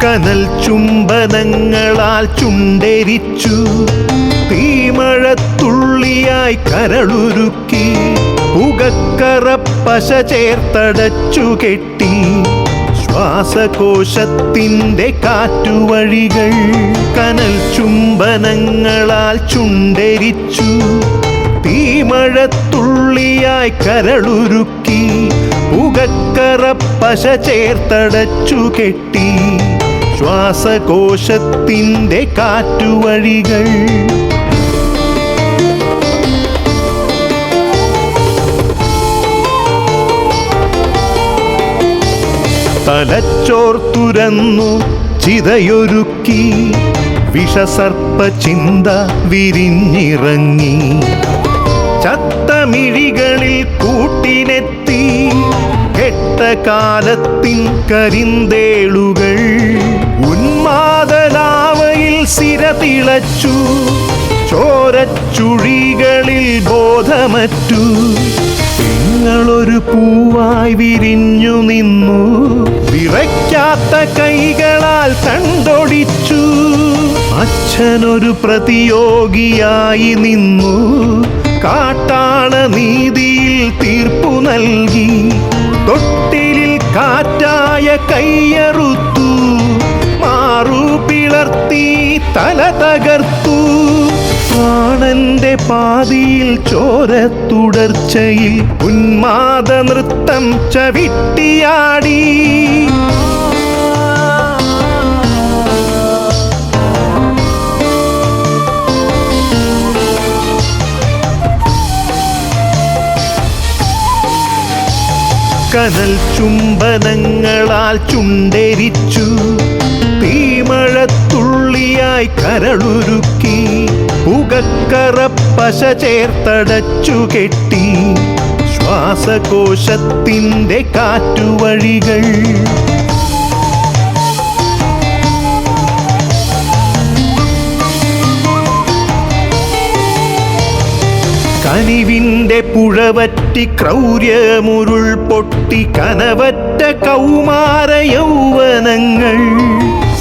കനൽ ചുംബനങ്ങളാൽ ചുണ്ടെരിച്ചു, തീമഴത്തുള്ളിയായി കരളുരുക്കി, പുകക്കറപ്പശ ചേർത്തടച്ചു കെട്ടി, ശ്വാസകോശത്തിൻ്റെ കാറ്റുവഴികൾ. കനൽ ചുംബനങ്ങളാൽ ചുണ്ടെരിച്ചു, തീമഴത്തുള്ളിയായി കരളുരുക്കി, പുകക്കറപ്പശ ചേർത്തടച്ചു കെട്ടി, ശ്വാസകോശത്തിൻ്റെ കാറ്റുവഴികൾ. തലച്ചോർ തുരന്നു ചിതയൊരുക്കി, വിഷസർപ്പ ചിന്ത വിരിഞ്ഞിറങ്ങി, ചത്തമിഴികളിൽ കൂട്ടിനെത്തി, കെട്ട കാലത്തിൻ കരിന്തേളുകൾ. ഉന്മാദലാവയിൽ സിര തിളച്ചു, ചോരച്ചുഴികളിൽ ബോധമറ്റു, നിങ്ങളൊരു പൂവായി വിരിഞ്ഞു നിന്നു, വിറയ്ക്കാത്ത കൈകളാൽ കണ്ടൊടിച്ചു. അച്ഛനൊരു പ്രതിയോഗിയായി നിന്നു, കാട്ടാള നീതിയിൽ തീർപ്പു നൽകി, തൊട്ടിലിൽ കാറ്റായ കയ്യറുത്തു, മാറു പിളർത്തി തല തകർത്തു. പ്രാണന്റെ പാതിയിൽ ചോരത്തുടർച്ചയിൽ ഉന്മാദ നൃത്തം ചവിട്ടിയാടി. കനൽ ചുംബനങ്ങളാൽ ചുണ്ടെരിച്ചു, തീമഴത്തുള്ളിയായി കരളുരുക്കി, പുകക്കറപ്പശ ചേർത്തടച്ചു കെട്ടി, ശ്വാസകോശത്തിൻ്റെ കാറ്റുവഴികൾ. കനിവിൻ്റെ പുഴവറ്റി ക്രൗര്യമുരുൾ പൊട്ടി, കനവറ്റ കൗമാര യൗവനങ്ങൾ,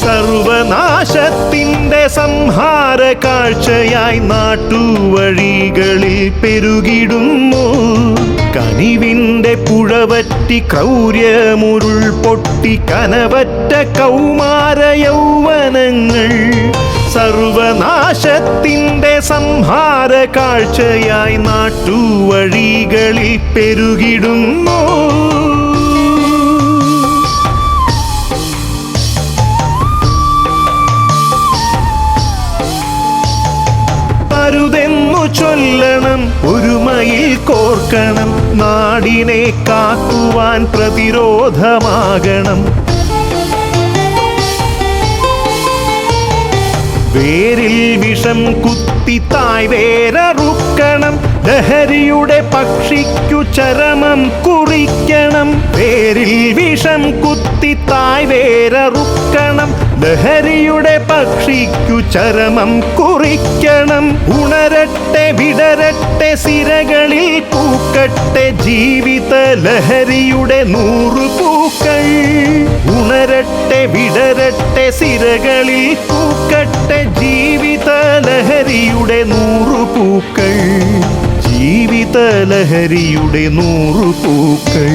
സർവനാശത്തിൻ്റെ സംഹാര കാഴ്ചയായി നാട്ടുവഴികളിൽ പെരുകിടുന്നു. കനിവിൻ്റെ പുഴവറ്റി ക്രൗര്യമുരുൾ പൊട്ടി, കനവറ്റ കൗമാര യൗവനങ്ങൾ, സർവനാശത്തിൻ്റെ സംഹാര കാഴ്ചയായി നാട്ടുവഴികളിൽ പെരുകിടുന്നു. അരുതെന്നു ചൊല്ലണം, ഒരുമയിൽ കോർക്കണം, നാടിനെ കാക്കുവാൻ പ്രതിരോധമാകണം. വേരിൽ വിഷം കുത്തി തായ് വേരറുക്കണം, ലഹരിയുടെ പക്ഷിക്കു ചരമം കുറിക്കണം. വേരിൽ വിഷം കുത്തി തായ് വേരറുക്കണം, ലഹരിയുടെ പക്ഷിക്കു ചരമം കുറിക്കണം. ഉണരട്ടെ വിടരട്ടെ സിരകളിൽ പൂക്കട്ടെ, ജീവിത ലഹരിയുടെ 100 പൂക്കൾ. ഉണരട്ടെ വിടരട്ടെ സിരകളിൽ പൂക്കട്ടെ, ജീവിത ലഹരിയുടെ 100 പൂക്കൾ. ജീവിത ലഹരിയുടെ 100 പൂക്കൾ.